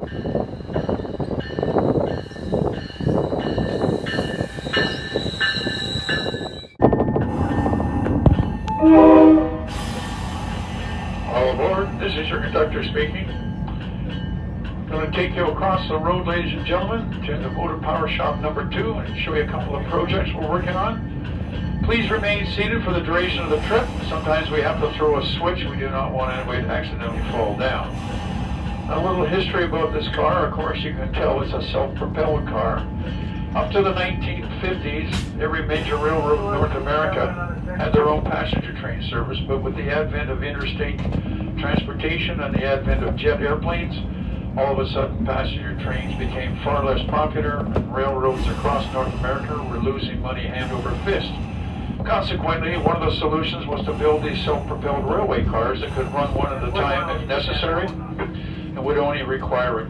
All aboard, this is your conductor speaking. I'm going to take you across the road, ladies and gentlemen, to the motor power shop number 2 and show you a couple of projects we're working on. Please remain seated for the duration of the trip. Sometimes we have to throw a switch. We do not want anybody to accidentally fall down. A little history about this car. Of course, you can tell it's a self-propelled car. Up to the 1950s, every major railroad in North America had their own passenger train service, but with the advent of interstate transportation and the advent of jet airplanes, all of a sudden passenger trains became far less popular, and railroads across North America were losing money hand over fist. Consequently, one of the solutions was to build these self-propelled railway cars that could run one at a time if necessary, and would only require a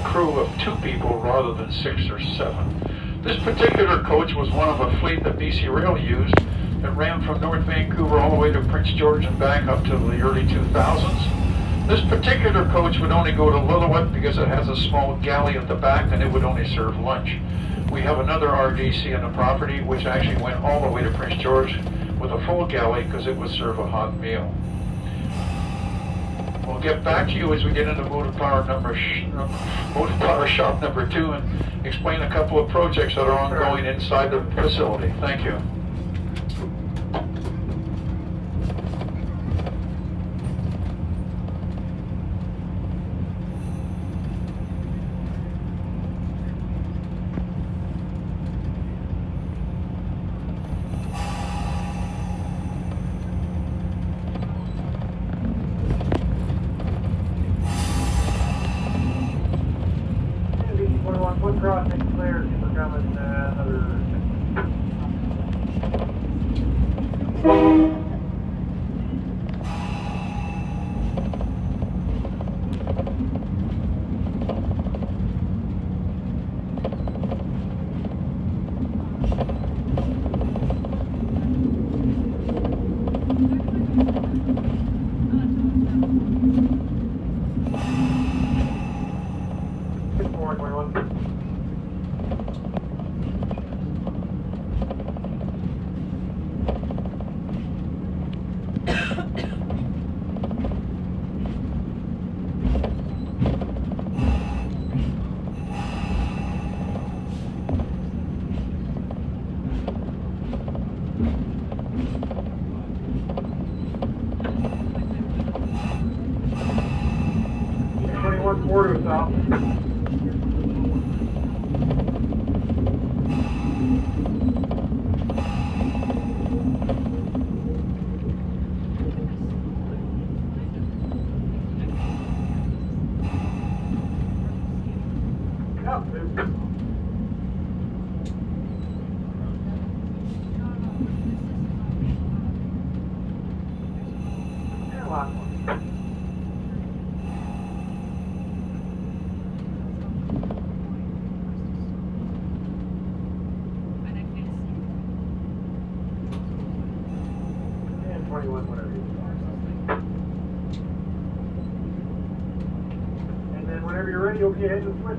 crew of 2 people rather than 6 or 7. This particular coach was one of a fleet that BC Rail used that ran from North Vancouver all the way to Prince George and back up to the early 2000s. This particular coach would only go to Lillooet because it has a small galley at the back and it would only serve lunch. We have another RDC on the property which actually went all the way to Prince George with a full galley because it would serve a hot meal. We'll get back to you as we get into motor power shop number 2 and explain a couple of projects that are ongoing inside the facility. Thank you. Foot crossing clear, we're coming another. Quarter south. And then whenever you're ready, okay, hit the switch.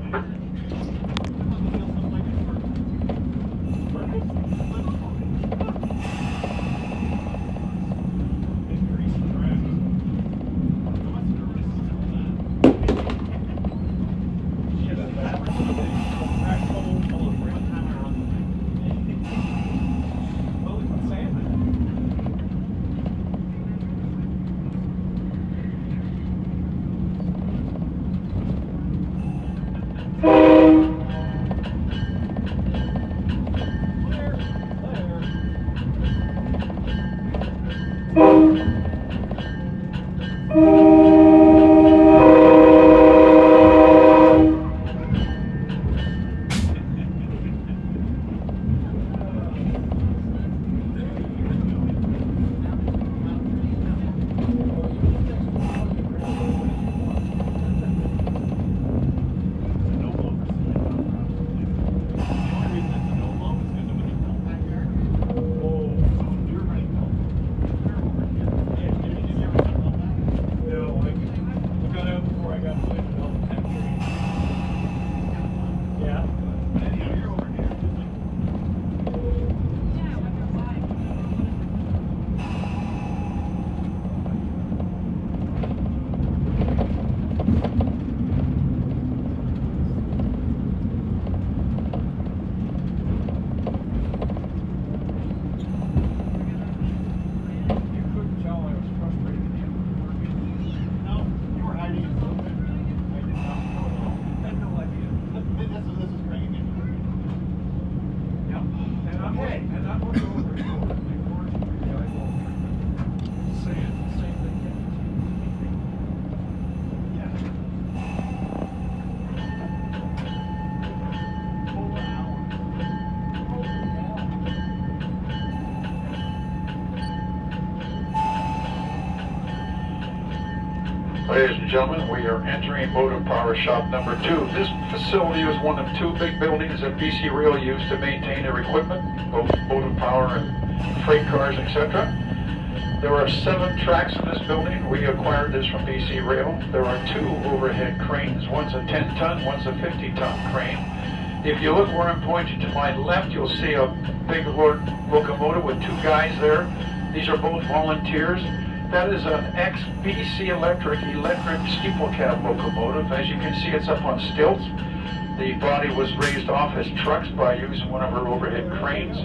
ladies and gentlemen. We are entering Motive Power Shop number 2. This facility is one of 2 big buildings that BC Rail used to maintain their equipment, both motive power and freight cars, etc. There are 7 tracks in this building. We acquired this from BC Rail. There are 2 overhead cranes. One's a 10-ton, one's a 50-ton crane. If you look where I'm pointing to my left, you'll see a big locomotive with 2 guys there. These are both volunteers. That is an ex-BC electric steeple cab locomotive. As you can see, it's up on stilts. The body was raised off as trucks by using one of our overhead cranes.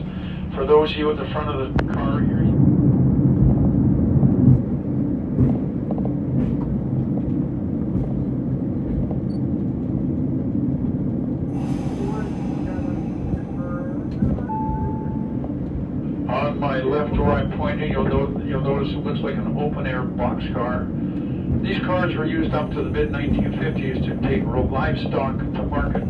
For those of you at the front of the car here, on my left where I'm pointing, you'll notice it looks like an open-air boxcar. These cars were used up to the mid-1950s to take livestock to market.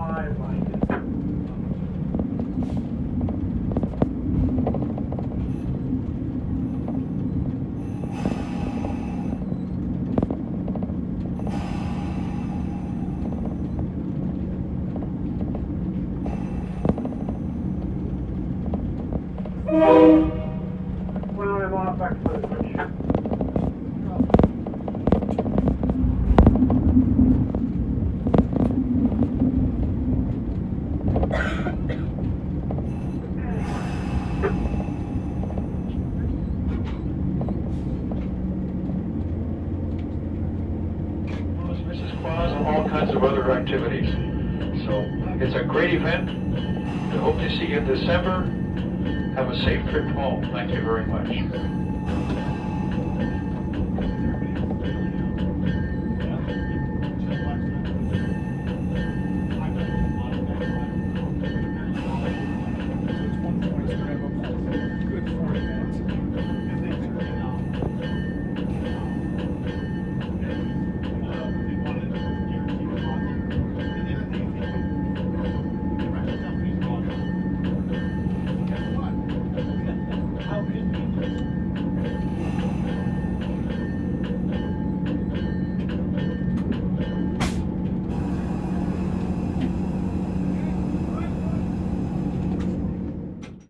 5 behind it. Well, I'm off back to the switch. Mrs. Quaz, and all kinds of other activities. So it's a great event. We hope to see you in December. Have a safe trip home. Thank you very much.